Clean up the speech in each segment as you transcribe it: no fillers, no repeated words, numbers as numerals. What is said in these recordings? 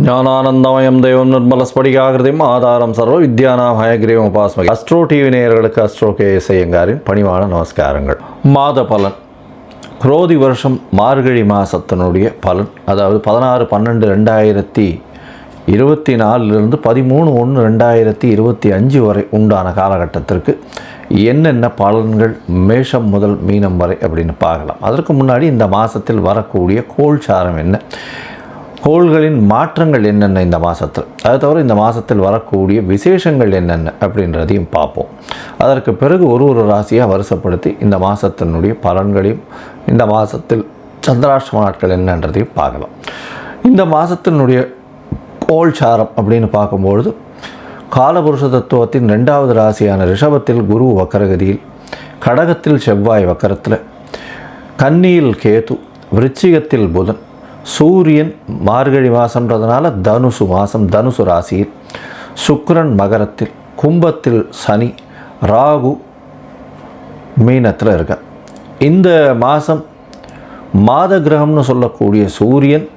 ஞானானந்தமயம் தெய்வம் நிர்மலஸ்படிகாகிருதியும் ஆதாரம் சர்வ வித்யானாம் ஹயக்ரீவம் உபாஸ்மகி. அஸ்ட்ரோ டிவி நேயர்களுக்கு அஸ்ட்ரோ கேஎஸ் ஐயங்காரின் பணிவான நமஸ்காரங்கள். மாத பலன், குரோதி வருஷம் மார்கழி மாதத்தினுடைய பலன், அதாவது 16/12/2024 13/1/2025 வரை உண்டான காலகட்டத்திற்கு என்னென்ன பலன்கள் மேஷம் முதல் மீனம் வரை அப்படின்னு பார்க்கலாம். அதற்கு முன்னாடி இந்த மாதத்தில் வரக்கூடிய கோள்சாரம் என்ன, கோள்களின் மாற்றங்கள் என்னென்ன இந்த மாதத்தில், அது தவிர இந்த மாதத்தில் வரக்கூடிய விசேஷங்கள் என்னென்ன அப்படின்றதையும் பார்ப்போம். அதற்கு பிறகு ஒரு ராசியாக வரிசைப்படுத்தி இந்த மாதத்தினுடைய பலன்களையும் இந்த மாதத்தில் சந்திராஷ்டம நாட்கள் என்னன்றதையும் பார்க்கலாம். இந்த மாதத்தினுடைய கோள்சாரம் அப்படின்னு பார்க்கும்பொழுது காலபுருஷ தத்துவத்தின் 2வது ராசியான ரிஷபத்தில் குரு வக்கரகதியில், கடகத்தில் செவ்வாய் வக்கரத்தில், கன்னியில் கேது, விருச்சிகத்தில் புதன், சூரியன் மார்கழி மாதம்ன்றதுனால தனுசு மாதம் தனுசு ராசியில், சுக்கிரன் மகரத்தில், கும்பத்தில் சனி, ராகு மீனத்தில் இருக்க. இந்த மாதம் மாத கிரகம்னு சொல்லக்கூடிய சூரியன்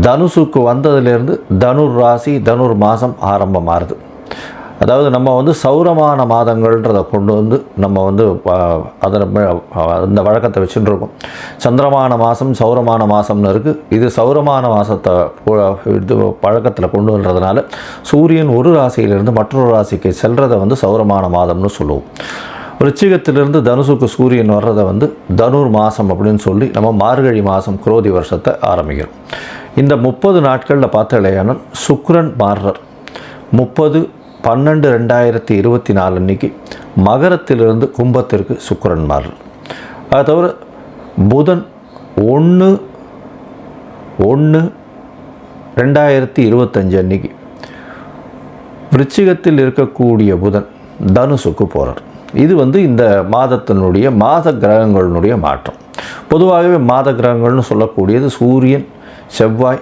தனுசுக்கு வந்ததிலிருந்து தனுர் ராசி தனுர் மாதம் ஆரம்பமாகுது. அதாவது நம்ம சௌரமான மாதங்கள்ன்றதை கொண்டு நம்ம அதில் அந்த வழக்கத்தை வச்சுட்டு இருக்கோம். சந்திரமான மாதம் சௌரமான மாதம்னு இருக்குது. இது சௌரமான மாதத்தை இது பழக்கத்தில் கொண்டு வர்றதுனால சூரியன் ஒரு ராசியிலிருந்து மற்றொரு ராசிக்கு செல்றதை சௌரமான மாதம்னு சொல்லுவோம். விருச்சிகத்திலிருந்து தனுசுக்கு சூரியன் வர்றதை தனுர் மாதம் அப்படின்னு சொல்லி நம்ம மார்கழி மாதம் குரோதி வருஷத்தை ஆரம்பிக்கிறோம். இந்த 30 நாட்களில் பார்த்தாலேயானால் சுக்கிரன் மாறுறார். 30/12/2024 அன்னைக்கு மகரத்திலிருந்து கும்பத்திற்கு சுக்கிரன் மாறுறார். அது தவிர புதன் 1/1/2025 அன்னைக்கு விருச்சிகத்தில் இருக்கக்கூடிய புதன் தனுசுக்கு போகிறார். இது இந்த மாதத்தினுடைய மாத கிரகங்களினுடைய மாற்றம். பொதுவாகவே மாத கிரகங்கள்னு சொல்லக்கூடியது சூரியன், செவ்வாய்,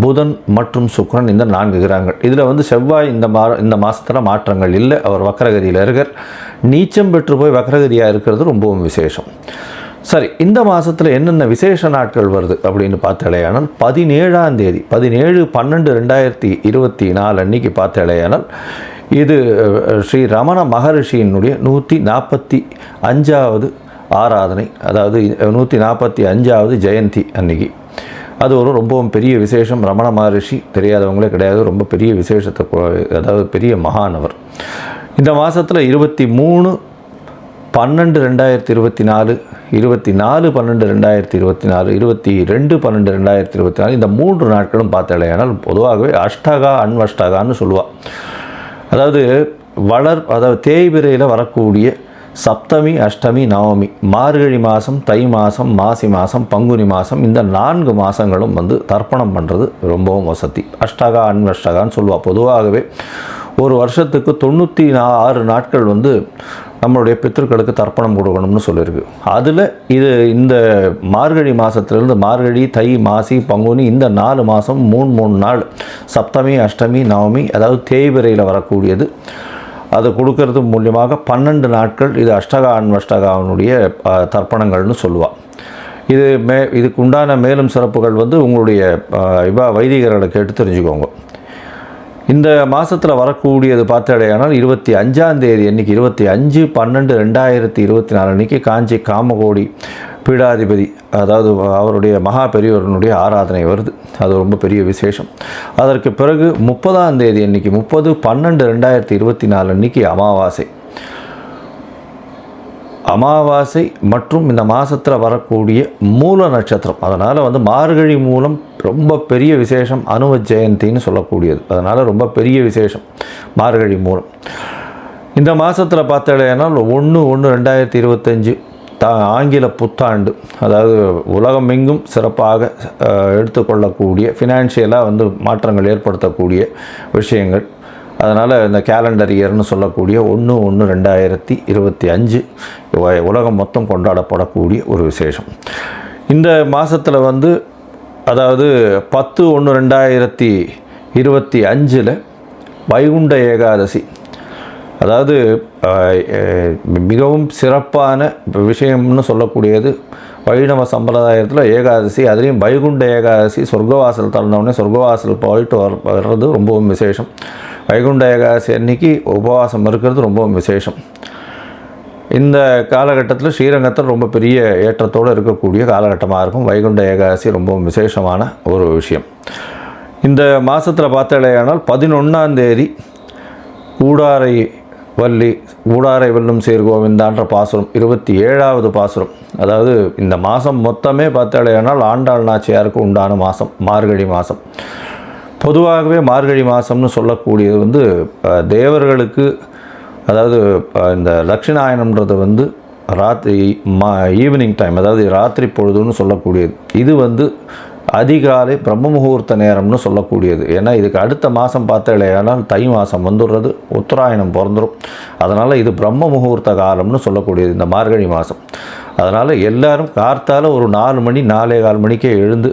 புதன் மற்றும் சுக்கிரன், இந்த 4 கிரகங்கள். இதில் செவ்வாய் இந்த மாதத்தில் மாற்றங்கள் இல்லை, அவர் வக்கரகதியில் இருக்கார். நீச்சம் பெற்று போய் வக்கரகதியாக இருக்கிறது ரொம்பவும் விசேஷம். சரி, இந்த மாதத்தில் என்னென்ன விசேஷ நாட்கள் வருது அப்படின்னு பார்த்தாலேயானால் 17ஆம் தேதி 17/12/2024 அன்னைக்கு பார்த்தாலேயானால் இது ஸ்ரீ ரமண மகரிஷியினுடைய 145வது ஆராதனை, அதாவது 145வது ஜெயந்தி அன்னைக்கு. அது ரொம்பவும் பெரிய விசேஷம். ரமண மகரிஷி தெரியாதவங்களே கிடையாது, ரொம்ப பெரிய விசேஷத்தை, அதாவது பெரிய மகானவர். இந்த மாதத்தில் 23/12/2024, 24/12/2024, 22/12/2024 இந்த 3 நாட்களும் பார்த்தாலேயானால் பொதுவாகவே அஷ்டகா அன்வஷ்டகான்னு சொல்லுவாள். அதாவது தேய்பிரையில் வரக்கூடிய சப்தமி, அஷ்டமி, நவமி, மார்கழி மாதம், தை மாதம், மாசி மாதம், பங்குனி மாதம், இந்த 4 மாதங்களும் தர்ப்பணம் பண்ணுறது ரொம்பவும் வசதி. அஷ்டகா அன்வஷ்டகான்னு சொல்லுவாள். பொதுவாகவே ஒரு வருஷத்துக்கு 96 நாட்கள் நம்மளுடைய பித்திருக்களுக்கு தர்ப்பணம் கொடுக்கணும்னு சொல்லியிருக்கு. அதில் இந்த மார்கழி மாதத்துலேருந்து மார்கழி, தை, மாசி, பங்குனி இந்த 4 மாதம் 3 நாள் சப்தமி, அஷ்டமி, நவமி, அதாவது தேய்பிரையில் வரக்கூடியது, அது கொடுக்கறது மூலியமாக 12 நாட்கள் இது அஷ்டகா அன்வஷ்டகாவினுடைய தர்ப்பணங்கள்னு சொல்லுவாள். இதுக்கு உண்டான மேலும் சிறப்புகள் உங்களுடைய வைதிகர்களை கேட்டு தெரிஞ்சுக்கோங்க. இந்த மாதத்தில் வரக்கூடியது பார்த்தாலேயானால் 25ஆம் தேதி அன்றைக்கி 25/12/2024 அன்றைக்கி காஞ்சி காமகோடி பீடாதிபதி, அதாவது அவருடைய மகா பெரியவர்களுடைய ஆராதனை வருது. அது ரொம்ப பெரிய விசேஷம். அதற்கு பிறகு 30ஆம் தேதி அன்றைக்கி 30/12/2024 அன்றைக்கி அமாவாசை மற்றும் இந்த மாதத்தில் வரக்கூடிய மூல நட்சத்திரம். அதனால் மார்கழி மூலம் ரொம்ப பெரிய விசேஷம், அனுவ ஜெயந்தின்னு சொல்லக்கூடியது. அதனால் ரொம்ப பெரிய விசேஷம் மார்கழி மூலம். இந்த மாதத்தில் பார்த்தாலேனால் 1/1/2025 ஆங்கில புத்தாண்டு, அதாவது உலகமெங்கும் சிறப்பாக எடுத்துக்கொள்ளக்கூடிய ஃபினான்ஷியலாக மாற்றங்கள் ஏற்படுத்தக்கூடிய விஷயங்கள். அதனால் இந்த கேலண்டர் இயர்னு சொல்லக்கூடிய 1/1/2025 உலகம் மொத்தம் கொண்டாடப்படக்கூடிய ஒரு விசேஷம். இந்த மாதத்தில் அதாவது 10/1/2025 வைகுண்ட ஏகாதசி, அதாவது மிகவும் சிறப்பான விஷயம்னு சொல்லக்கூடியது வைணவ சம்பிரதாயத்தில் ஏகாதசி, அதுலேயும் வைகுண்ட ஏகாதசி, சொர்க்கவாசல் திறந்தவுடனே சொர்க்கவாசல் போயிட்டு வர்றது ரொம்பவும் விசேஷம். வைகுண்ட ஏகாதசி அன்னைக்கு உபவாசம் இருக்கிறது ரொம்பவும் விசேஷம். இந்த காலகட்டத்தில் ஸ்ரீரங்கத்தில் ரொம்ப பெரிய ஏற்றத்தோடு இருக்கக்கூடிய காலகட்டமாக இருக்கும். வைகுண்ட ஏகாதசி ரொம்பவும் விசேஷமான ஒரு விஷயம். இந்த மாதத்தில் பார்த்தாலேயானால் 11ஆம் தேதி ஊடாரை வெல்லும் சீர் கோவிந்தான்ற பாசுரம் 27வது பாசுரம். அதாவது இந்த மாதம் மொத்தமே பார்த்தாலேயானால் ஆண்டாள் நாச்சியாருக்கு உண்டான மாதம் மார்கழி மாதம். பொதுவாகவே மார்கழி மாதம்னு சொல்லக்கூடியது தேவர்களுக்கு, அதாவது இந்த தட்சிணாயனம்ன்றது ஈவினிங் டைம், அதாவது ராத்திரி பொழுதுன்னு சொல்லக்கூடியது. இது அதிகாலை பிரம்ம முகூர்த்த நேரம்னு சொல்லக்கூடியது. ஏன்னா இதுக்கு அடுத்த மாதம் பார்த்தாலேயானால் தை மாதம் வந்துடுறது, உத்தராயணம் பிறந்துடும். அதனால் இது பிரம்ம முகூர்த்த காலம்னு சொல்லக்கூடியது இந்த மார்கழி மாதம். அதனால் எல்லோரும் கார்த்தால ஒரு 4 மணி 4:15 மணிக்கே எழுந்து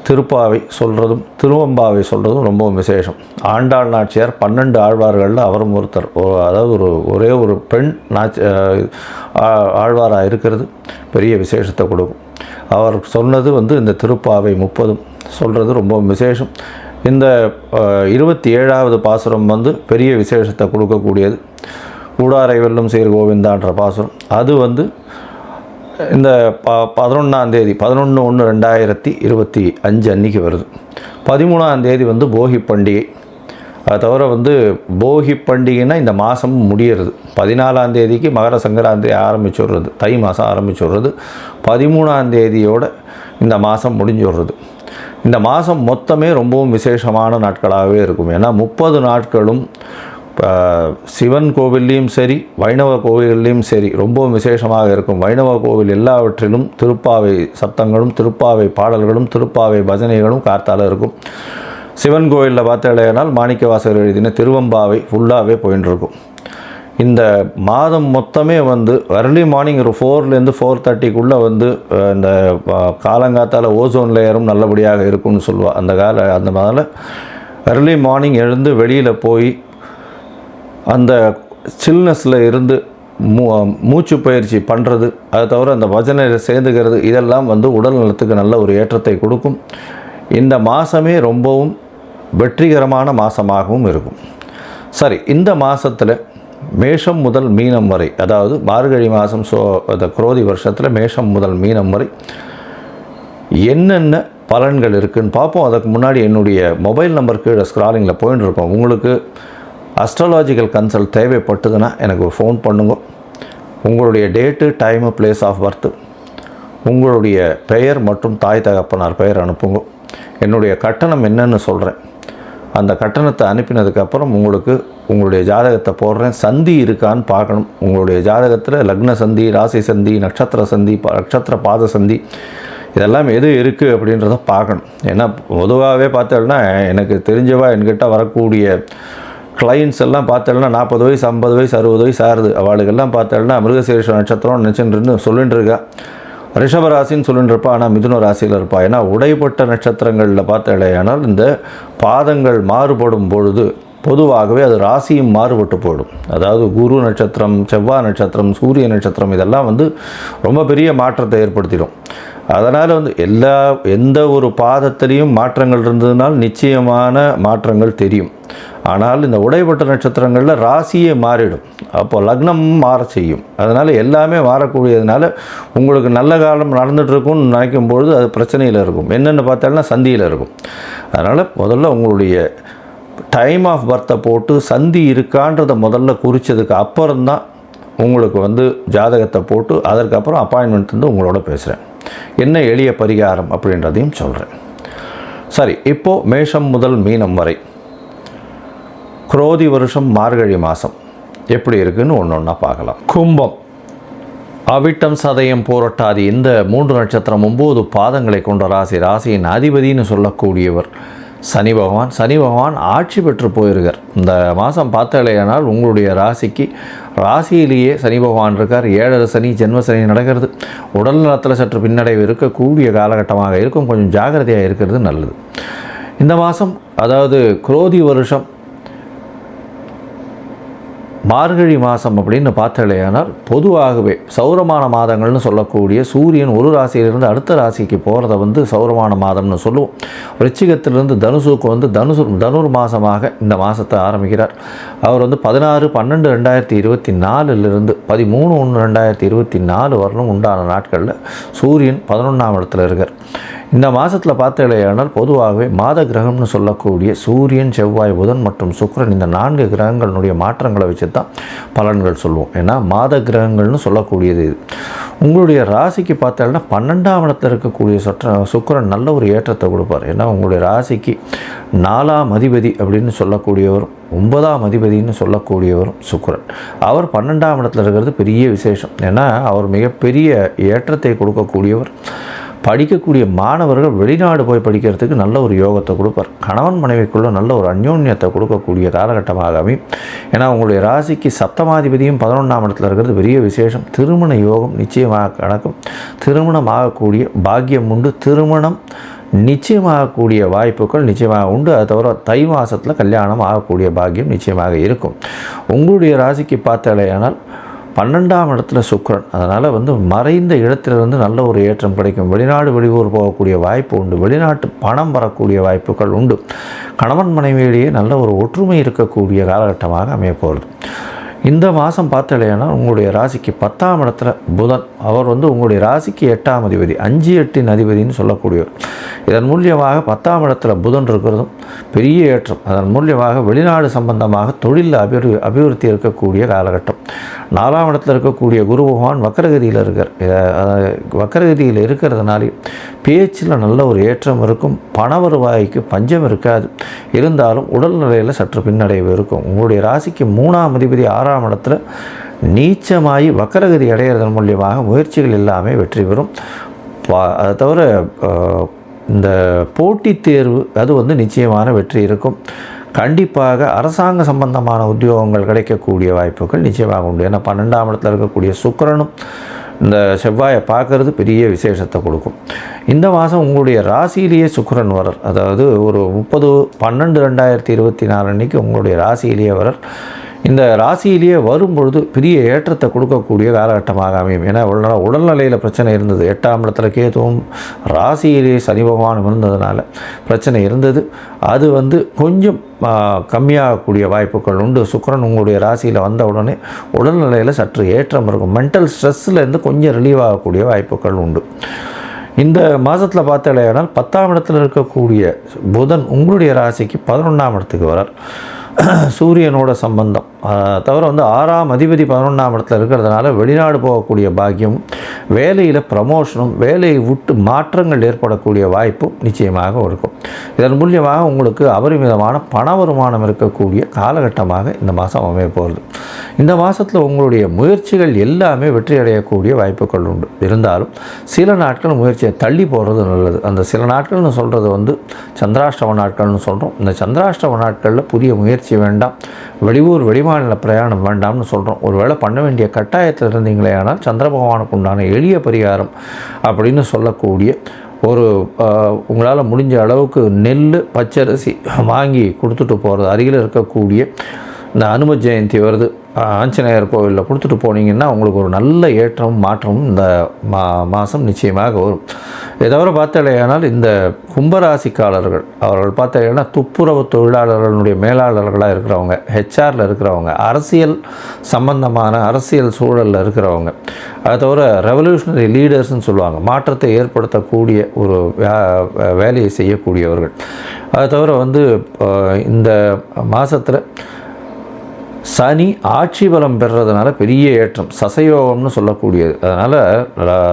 திருப்பாவை சொல்கிறதும் திருவம்பாவை சொல்கிறதும் ரொம்ப விசேஷம். ஆண்டாள் நாச்சியார் 12 ஆழ்வார்களில் அவரும் ஒருத்தர். அதாவது ஒரே ஒரு பெண் ஆழ்வாராக இருக்கிறது பெரிய விசேஷத்தை கொடுக்கும். அவர் சொன்னது இந்த திருப்பாவை 30 சொல்கிறது ரொம்ப விசேஷம். இந்த 27வது பாசுரம் பெரிய விசேஷத்தை கொடுக்கக்கூடியது. ஊடாரை வெல்லும் சீர் கோவிந்தான்ற பாசுரம். அது இந்த 11ஆம் தேதி 11/1/2025 அன்றைக்கி வருது. 13ஆம் தேதி போகி பண்டிகை. அது தவிர போகி பண்டிகைன்னா இந்த மாதம் முடிகிறது. 14ஆம் தேதிக்கு மகர சங்கராந்தி ஆரம்பிச்சுடுறது, தை மாதம் ஆரம்பிச்சுடுறது. 13ஆம் தேதியோடு இந்த மாதம் முடிஞ்சுடுறது. இந்த மாதம் மொத்தமே ரொம்பவும் விசேஷமான நாட்களாகவே இருக்கும். ஏன்னா 30 நாட்களும் சிவன் கோவில்லையும் சரி, வைணவ கோவில்லையும் சரி ரொம்பவும் விசேஷமாக இருக்கும். வைணவ கோவில் எல்லாவற்றிலும் திருப்பாவை சத்தங்களும், திருப்பாவை பாடல்களும், திருப்பாவை பஜனைகளும் கார்த்தால இருக்கும். சிவன் கோவிலில் பார்த்தாலேனால் மாணிக்கவாசகர் எழுதின திருவம்பாவை ஃபுல்லாகவே போயின்னு இருக்கும். இந்த மாதம் மொத்தமே அர்லி மார்னிங் ஒரு 4லேருந்து 4:30க்குள்ளே இந்த காலங்காத்தால் ஓசோன் லேயரும் நல்லபடியாக இருக்கும்னு சொல்லுவாள். அந்த மாதிரி அர்லி மார்னிங் எழுந்து வெளியில் போய் அந்த சில்னஸில் இருந்து மூச்சு பயிற்சி பண்ணுறது, அதை தவிர அந்த பஜனையில் சேர்ந்துக்கிறது, இதெல்லாம் உடல் நலத்துக்கு நல்ல ஒரு ஏற்றத்தை கொடுக்கும். இந்த மாதமே ரொம்பவும் வெற்றிகரமான மாதமாகவும் இருக்கும். சரி, இந்த மாதத்தில் மேஷம் முதல் மீனம் வரை, அதாவது மார்கழி மாதம் அந்த குரோதி வருஷத்தில் மேஷம் முதல் மீனம் வரை என்னென்ன பலன்கள் இருக்குதுன்னு பார்ப்போம். அதுக்கு முன்னாடி என்னுடைய மொபைல் நம்பர் கீழே ஸ்க்ராலிங்கில் போயின்னு இருக்கோம். உங்களுக்கு அஸ்ட்ராலாஜிக்கல் கன்சல்ட் தேவைப்பட்டதுன்னா எனக்கு ஒரு ஃபோன் பண்ணுங்க. உங்களுடைய date, time, place of birth, உங்களுடைய பெயர் மற்றும் தாய் தகப்பனார் பெயர் அனுப்புங்க. என்னுடைய கட்டணம் என்னன்னு சொல்கிறேன். அந்த கட்டணத்தை அனுப்பினதுக்கப்புறம் உங்களுடைய ஜாதகத்தை போடுறேன். சந்தி இருக்கான்னு பார்க்கணும். உங்களுடைய ஜாதகத்தில் லக்ன சந்தி, ராசி சந்தி, நட்சத்திர சந்தி, நட்சத்திர பாத சந்தி, இதெல்லாம் எது இருக்குது அப்படின்றத பார்க்கணும். ஏன்னா பொதுவாகவே பார்த்தோம்னா எனக்கு தெரிஞ்சவா என்கிட்ட வரக்கூடிய கிளைண்ட்ஸ் எல்லாம் பார்த்தோம்னா 40 வயசு, 50 வயசு, 60 வயசு ஆகுது. அவளுக்கெல்லாம் பார்த்தோம்னா மிருகசீரிஷ நட்சத்திரம் நினச்சின்னு சொல்லிட்டு இருக்கா. ரிஷப ராசின்னு சொல்லிட்டு இருப்பா, ஆனால் மிதுன ராசியில் இருப்பா. ஏன்னா உடைப்பட்ட நட்சத்திரங்களில் பார்த்தாலேயானால் இந்த பாதங்கள் மாறுபடும் பொழுது பொதுவாகவே அது ராசியும் மாறுபட்டு போயிடும். அதாவது குரு நட்சத்திரம், செவ்வாய் நட்சத்திரம், சூரிய நட்சத்திரம் இதெல்லாம் ரொம்ப பெரிய மாற்றத்தை ஏற்படுத்திடும். அதனால் எந்த ஒரு பாதத்திலையும் மாற்றங்கள் இருந்ததுனால் நிச்சயமான மாற்றங்கள் தெரியும். ஆனால் இந்த உடைப்பட்ட நட்சத்திரங்களில் ராசியே மாறிடும். அப்போ லக்னமும் மாற செய்யும். அதனால் எல்லாமே மாறக்கூடியதுனால உங்களுக்கு நல்ல காலம் நடந்துகிட்ருக்கும்னு நினைக்கும் பொழுது அது பிரச்சனையில் இருக்கும். என்னென்னு பார்த்தாலும் சந்தியில் இருக்கும். அதனால் முதல்ல உங்களுடைய டைம் ஆஃப் பர்த்தை போட்டு சந்தி இருக்கான்றதை முதல்ல குறித்ததுக்கு அப்புறம்தான் உங்களுக்கு ஜாதகத்தை போட்டு அதற்கப்புறம் அப்பாயின்மெண்ட் உங்களோட பேசுகிறேன். என்ன எளிய பரிகாரம் அப்படின்றதையும் சொல்கிறேன். சரி, இப்போது மேஷம் முதல் மீனம் வரை குரோதி வருஷம் மார்கழி மாதம் எப்படி இருக்குன்னு ஒன்றா பார்க்கலாம். கும்பம், அவிட்டம், சதயம், பூரட்டாதி இந்த 3 நட்சத்திரம் 9 பாதங்களை கொண்ட ராசி. ராசியின் அதிபதினு சொல்லக்கூடியவர் சனி பகவான். சனி பகவான் ஆட்சி பெற்று போயிருக்கார். இந்த மாதம் பார்த்தாலேயானால் உங்களுடைய ராசியிலேயே சனி பகவான் இருக்கார். 7 சனி, ஜென்ம சனி நடக்கிறது. உடல் நலத்தில் சற்று பின்னடைவு இருக்கக்கூடிய காலகட்டமாக இருக்கும். கொஞ்சம் ஜாகிரதையாக இருக்கிறது நல்லது. இந்த மாதம், அதாவது குரோதி வருஷம் மார்கழி மாதம் அப்படின்னு பார்த்தாலேயானால் பொதுவாகவே சௌரமான மாதங்கள்னு சொல்லக்கூடிய சூரியன் ஒரு ராசியிலிருந்து அடுத்த ராசிக்கு போகிறத வந்து சௌரமான மாதம்னு சொல்லுவோம். விருச்சிகத்திலிருந்து தனுசுக்கு வந்து தனுர் மாதமாக இந்த மாதத்தை ஆரம்பிக்கிறார். அவர் வந்து 16/12/2024 13/1/2024 வரலும் உண்டான நாட்களில் சூரியன் 11ஆம் இடத்துல இருக்கார். இந்த மாதத்தில் பார்த்தாலேயானால் பொதுவாகவே மாத கிரகம்னு சொல்லக்கூடிய சூரியன், செவ்வாய், புதன் மற்றும் சுக்கிரன் இந்த 4 கிரகங்களுடைய மாற்றங்களை வச்சு தான் பலன்கள் சொல்லுவோம். ஏன்னா மாத கிரகங்கள்னு சொல்லக்கூடியது இது. உங்களுடைய ராசிக்கு பார்த்தாலும் 12ஆம் இடத்துல இருக்கக்கூடிய சுக்கிரன் நல்ல ஒரு ஏற்றத்தை கொடுப்பார். ஏன்னா உங்களுடைய ராசிக்கு 4ஆம் அதிபதி அப்படின்னு சொல்லக்கூடியவரும் 9ஆம் அதிபதினு சொல்லக்கூடியவரும் சுக்கிரன். அவர் 12ஆம் இடத்துல இருக்கிறது பெரிய விசேஷம். ஏன்னா அவர் மிகப்பெரிய ஏற்றத்தை கொடுக்கக்கூடியவர். படிக்கக்கூடிய மாணவர்கள் வெளிநாடு போய் படிக்கிறதுக்கு நல்ல ஒரு யோகத்தை கொடுப்பார். கணவன் மனைவிக்குள்ள நல்ல ஒரு அந்யோன்யத்தை கொடுக்கக்கூடிய காலகட்டமாக அமையும். ஏன்னா உங்களுடைய ராசிக்கு சப்தமாதிபதியும் 11ஆம் இடத்துல இருக்கிறது பெரிய விசேஷம். திருமண யோகம் நிச்சயமாக நடக்கும். திருமணம் ஆகக்கூடிய பாக்கியம் உண்டு. திருமணம் நிச்சயமாகக்கூடிய வாய்ப்புகள் நிச்சயமாக உண்டு. அது தவிர தை மாதத்தில் கல்யாணம் ஆகக்கூடிய பாக்கியம் நிச்சயமாக இருக்கும். உங்களுடைய ராசிக்கு பார்த்தாலேயானால் 12ஆம் இடத்துல சுக்கிரன். அதனால் வந்து மறைந்த இடத்திலிருந்து நல்ல ஒரு ஏற்றம் கிடைக்கும். வெளிநாடு வெளியூர் போகக்கூடிய வாய்ப்பு உண்டு. வெளிநாட்டு பணம் வரக்கூடிய வாய்ப்புகள் உண்டு. கணவன் மனைவியிலேயே நல்ல ஒரு ஒற்றுமை இருக்கக்கூடிய காலகட்டமாக அமையப்போகிறது. இந்த மாதம் பார்த்தாலேனா உங்களுடைய ராசிக்கு 10ஆம் இடத்துல புதன். அவர் வந்து உங்களுடைய ராசிக்கு 8ஆம் அதிபதி, 5-8 அதிபதினு சொல்லக்கூடியவர். இதன் மூலியமாக 10ஆம் இடத்துல புதன் இருக்கிறதும் பெரிய ஏற்றம். அதன் மூலியமாக வெளிநாடு சம்பந்தமாக தொழில் அபிவிருத்தி இருக்கக்கூடிய காலகட்டம். 4ஆம் இடத்துல இருக்கக்கூடிய குரு பகவான் வக்கரகதியில் இருக்கார். வக்கரகதியில் இருக்கிறதுனாலே பேச்சில் நல்ல ஒரு ஏற்றம் இருக்கும். பண வருவாய்க்கு பஞ்சம் இருக்காது. இருந்தாலும் உடல்நிலையில் சற்று பின்னடைவு இருக்கும். உங்களுடைய ராசிக்கு 3ஆம் அதிபதி 6ஆம் இடத்துல நீச்சமாகி வக்கரகதி அடைகிறதன் மூலியமாக முயற்சிகள் எல்லாமே வெற்றி பெறும். அதை தவிர இந்த போட்டித் தேர்வு அது வந்து நிச்சயமான வெற்றி இருக்கும். கண்டிப்பாக அரசாங்க சம்பந்தமான உத்தியோகங்கள் கிடைக்கக்கூடிய வாய்ப்புகள் நிச்சயமாக உண்டு. ஏன்னா 12ஆம் இடத்துல இருக்கக்கூடிய சுக்கிரனும் இந்த செவ்வாயை பார்க்கறது பெரிய விசேஷத்தை கொடுக்கும். இந்த மாதம் உங்களுடைய ராசியிலேயே சுக்கிரன் வரர். அதாவது ஒரு 30/12/2024 அன்றைக்கி உங்களுடைய ராசியிலேயே வரர். இந்த ராசியிலேயே வரும்பொழுது பெரிய ஏற்றத்தை கொடுக்கக்கூடிய காலகட்டமாக அமையும். ஏன்னா உடல்நிலையில் பிரச்சனை இருந்தது. 8ஆம் இடத்துல கேதுவும் ராசியிலேயே சனி பகவானும் இருந்ததுனால பிரச்சனை இருந்தது. அது வந்து கொஞ்சம் கம்மியாகக்கூடிய வாய்ப்புகள் உண்டு. சுக்கிரன் உங்களுடைய ராசியில் வந்த உடனே உடல்நிலையில் சற்று ஏற்றம் இருக்கும். மென்டல் ஸ்ட்ரெஸ்ஸிலேருந்து கொஞ்சம் ரிலீவ் ஆகக்கூடிய வாய்ப்புகள் உண்டு. இந்த மாதத்தில் பார்த்தாலேனால் 10ஆம் இடத்துல இருக்கக்கூடிய புதன் உங்களுடைய ராசிக்கு 11ஆம் இடத்துக்கு வரார். சூரியனோட சம்பந்தம் தவிர வந்து 6ஆம் அதிபதி 11ஆம் இடத்துல இருக்கிறதுனால வெளிநாடு போகக்கூடிய பாக்கியம், வேலையில் ப்ரமோஷனும், வேலையை விட்டு மாற்றங்கள் ஏற்படக்கூடிய வாய்ப்பும் நிச்சயமாக இருக்கும். இதன் மூலியமாக உங்களுக்கு அபரிமிதமான பண வருமானம் இருக்கக்கூடிய காலகட்டமாக இந்த மாதம் அமைய போகிறது. இந்த மாதத்தில் உங்களுடைய முயற்சிகள் எல்லாமே வெற்றி அடையக்கூடிய வாய்ப்புகள் உண்டு. இருந்தாலும் சில நாட்கள் முயற்சியை தள்ளி போகிறது நல்லது. அந்த சில நாட்கள்னு சொல்கிறது வந்து சந்திராஷ்டம நாட்கள்னு சொல்கிறோம். இந்த சந்திராஷ்டம நாட்களில் புதிய முயற்சி வேண்டாம். வெளியூர் வெளிமாநில பிரயாணம் வேண்டாம்னு சொல்கிறோம். ஒருவேளை பண்ண வேண்டிய கட்டாயத்தில் இருந்தீங்களே ஆனால் சந்திர பகவானுக்கு உண்டான எளிய பரிகாரம் அப்படின்னு சொல்லக்கூடிய ஒரு உங்களால் முடிஞ்ச அளவுக்கு நெல், பச்சரிசி வாங்கி கொடுத்துட்டு போகிறது. அருகில் இருக்கக்கூடிய இந்த அனும ஜெயந்தி வருது, ஆஞ்சநேயர் கோவிலில் கொடுத்துட்டு போனீங்கன்னா உங்களுக்கு ஒரு நல்ல ஏற்றமும் மாற்றமும் இந்த மாதம் நிச்சயமாக வரும். இதை தவிர பார்த்தாலேயானால் இந்த கும்பராசிக்காரர்கள் அவர்கள் பார்த்தாலேனா துப்புரவு தொழிலாளர்களுடைய மேலாளர்களாக இருக்கிறவங்க, ஹெச்ஆரில் இருக்கிறவங்க, அரசியல் சம்பந்தமான அரசியல் சூழலில் இருக்கிறவங்க, அதை தவிர ரெவல்யூஷனரி லீடர்ஸ்ன்னு சொல்லுவாங்க, மாற்றத்தை ஏற்படுத்தக்கூடிய ஒரு வேலையை செய்யக்கூடியவர்கள். அதை தவிர வந்து இந்த மாதத்தில் சனி ஆட்சி பலம் பெறுறதுனால பெரிய ஏற்றம், சசயோகம்னு சொல்லக்கூடியது. அதனால்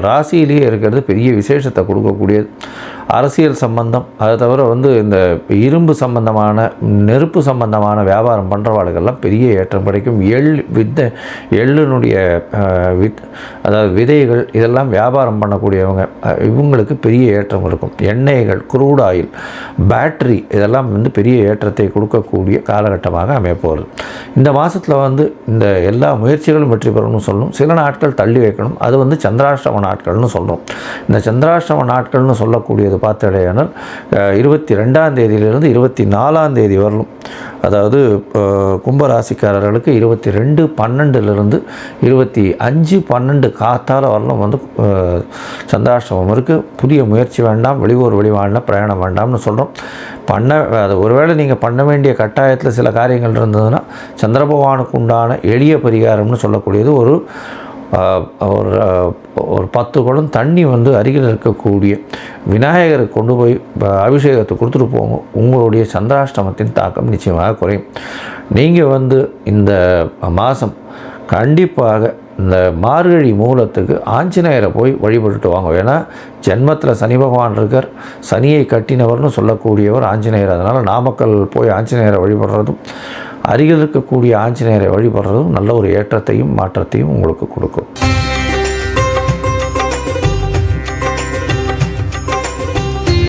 ராசியிலேயே இருக்கிறது பெரிய விசேஷத்தை கொடுக்கக்கூடியது. அரசியல் சம்பந்தம், அதை தவிர வந்து இந்த இரும்பு சம்பந்தமான, நெருப்பு சம்பந்தமான வியாபாரம் பண்ணுறவாளுக்கெல்லாம் பெரிய ஏற்றம் கிடைக்கும். எள்ளுனுடைய அதாவது விதைகள் இதெல்லாம் வியாபாரம் பண்ணக்கூடியவங்க, இவங்களுக்கு பெரிய ஏற்றம் இருக்கும். எண்ணெய்கள், குரூட் ஆயில், பேட்ரி இதெல்லாம் வந்து பெரிய ஏற்றத்தை கொடுக்கக்கூடிய காலகட்டமாக அமையப்போகிறது. இந்த மாதத்தில் வந்து இந்த எல்லா முயற்சிகளும் வெற்றி பெறணும்னு சொல்லணும். சில நாட்கள் தள்ளி வைக்கணும். அது வந்து சந்திராஷ்டம நாட்கள்னு சொல்கிறோம். இந்த சந்திராஷ்டம நாட்கள்னு சொல்லக்கூடியது பார்த்தடையானால் 22ஆம் தேதியிலிருந்து 24ஆம் தேதி வரலும், அதாவது கும்பராசிக்காரர்களுக்கு 22/12 25/12 காத்தால வரலும் வந்து சந்திராஷ்டமம் இருக்குது. புதிய முயற்சி வேண்டாம், வெளியூர் வெளிவாழ்னா பிரயாணம் வேண்டாம்னு சொல்கிறோம். அது ஒருவேளை நீங்கள் பண்ண வேண்டிய கட்டாயத்தில் சில காரியங்கள் இருந்ததுன்னா சந்திர பகவானுக்கு உண்டான எளிய பரிகாரம்னு சொல்லக்கூடியது ஒரு 10 குடம் தண்ணி வந்து அருகில் இருக்கக்கூடிய விநாயகருக்கு கொண்டு போய் அபிஷேகத்தை கொடுத்துட்டு போங்க. உங்களுடைய சந்திராஷ்டமத்தின் தாக்கம் நிச்சயமாக குறையும். நீங்கள் வந்து இந்த மாதம் கண்டிப்பாக இந்த மார்கழி மூலத்துக்கு ஆஞ்சநேயரை போய் வழிபட்டுட்டு வாங்க. ஏன்னா ஜென்மத்தில் சனி பகவான் இருக்கார், சனியை கட்டினவர்னு சொல்லக்கூடியவர் ஆஞ்சநேயர். அதனால் நாமக்கல் போய் ஆஞ்சநேயரை வழிபடுறதும் அருகில் இருக்கக்கூடிய ஆஞ்சநேயரை வழிபடுறதும் நல்ல ஒரு ஏற்றத்தையும் மாற்றத்தையும் உங்களுக்கு கொடுக்கும்.